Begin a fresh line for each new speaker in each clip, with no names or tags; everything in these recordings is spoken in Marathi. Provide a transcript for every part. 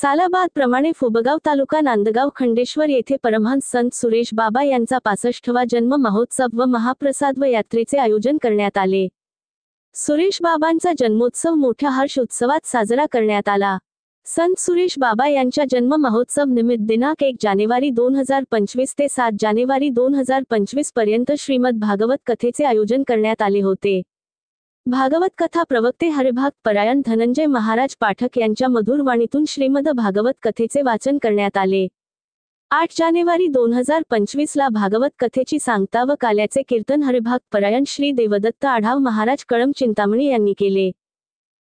सालाबाद प्रमाणे फुबगाव तालुका नांदगाव खंडेश्वर येथे परमहंस संत सुरेश बाबा यांचा 65वा जन्म महोत्सव व महाप्रसाद व यात्रेचे आयोजन करण्यात आले। सुरेश बाबांचा जन्मोत्सव मोठ्या हर्ष उत्सवात साजरा करण्यात आला। संत सुरेश बाबा यांच्या जन्म महोत्सव निमित्त दिनांक 1 जानेवारी 2025 ते 7 जानेवारी 2025 पर्यंत श्रीमद भागवत कथेचे आयोजन करण्यात आले होते। भागवत कथा प्रवक्ते हरिभक्त परायण धनंजय महाराज पाठक यांच्या मधुर वाणीतून श्रीमद भागवत कथेचे वाचन करण्यात आले। 8 जानेवारी 2025 ला भागवत कथेची सांगता व काल्याचे कीर्तन हरिभक्त परायण श्री देवदत्त आढाव महाराज कळंब चिंतामणी यांनी केले।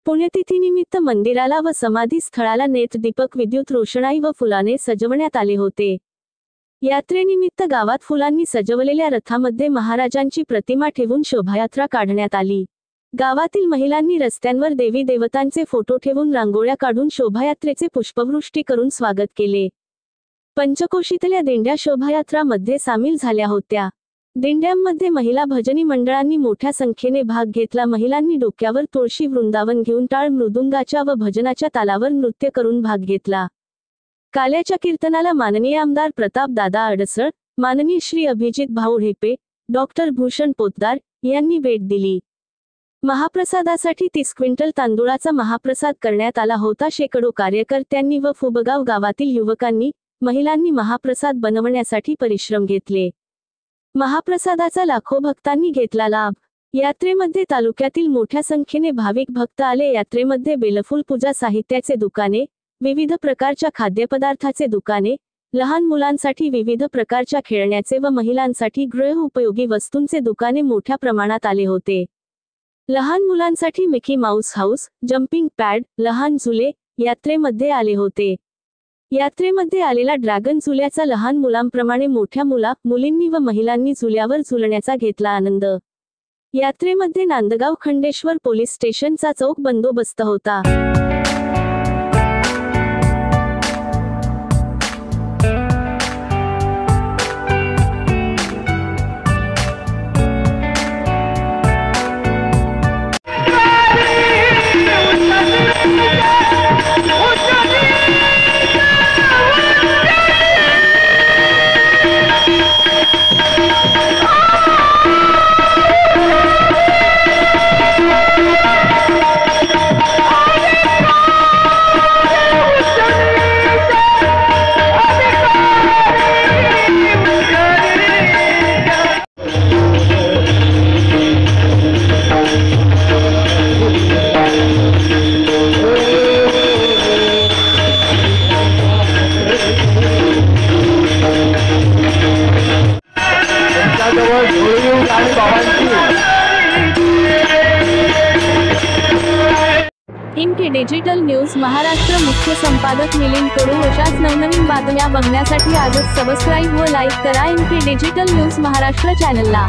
पुण्यतिथीनिमित्त मंदिराला व समाधी स्थळाला नेत्रदीपक विद्युत रोषणाई व फुलाने सजवण्यात आले होते। यात्रेनिमित्त गावात फुलांनी सजवलेल्या रथामध्ये महाराजांची प्रतिमा ठेवून शोभायात्रा काढण्यात आली। गावातील महिलांनी रस्त्यांवर देवी देवतांचे फोटो ठेवून रांगोळ्या काढून शोभायात्रेचे पुष्पवृष्टी करून स्वागत केले। पंचकोशीतल्या दिंड्या शोभायात्रामध्ये सामील झाल्या होत्या। दिंड्यांमध्ये महिला भजनी मंडळांनी मोठ्या संख्येने भाग घेतला। महिलांनी डोक्यावर तुळशी वृंदावन घेऊन टाळ मृदुंगाच्या व भजनाच्या तालावर नृत्य करून भाग घेतला। काल्याच्या कीर्तनाला माननीय आमदार प्रताप दादा अडसळ, माननीय श्री अभिजित भाऊ ढेपे, डॉक्टर भूषण पोतदार यांनी भेट दिली। महाप्रसादासाठी 30 क्विंटल तांदूळाचा महाप्रसाद करण्यात आला होता। शेकडो कार्यकर्त्यांनी व फुबगाव गावातील युवकांनी, महिलांनी महाप्रसाद बनवण्यासाठी परिश्रम घेतले। महाप्रसादाचा लाखो भक्तांनी घेतला लाभ। यात्रेमध्ये तालुक्यातील मोठ्या संख्येने भाविक भक्त आले। यात्रेमध्ये बेलफूल पूजा साहित्याचे दुकाने, विविध प्रकारच्या खाद्यपदार्थाचे दुकाने, लहान मुलांसाठी विविध प्रकारच्या खेळण्याचे व महिलांसाठी गृह उपयोगी वस्तूंचे दुकाने मोठ्या प्रमाणात आले होते। लहान मुलांसाठी Mickey Mouse house, jumping pad, लहान झुले यात्रेमध्ये आले होते। यात्रेमध्ये आलेला ड्रॅगन झुल्याचा लहान मुलांप्रमाणे मोठ्या मुलींनी व महिलांनी झुल्यावर झुलण्याचा घेतला आनंद। यात्रेमध्ये नांदगाव खंडेश्वर पोलीस स्टेशनचा चोख बंदोबस्त होता। इनके डिजिटल न्यूज महाराष्ट्र मुख्य संपादक मिलिंद कडू अशाच नवनवीन बातम्या बघण्यासाठी आजच सबस्क्राईब व लाईक करा इनके डिजिटल न्यूज महाराष्ट्र चॅनलला।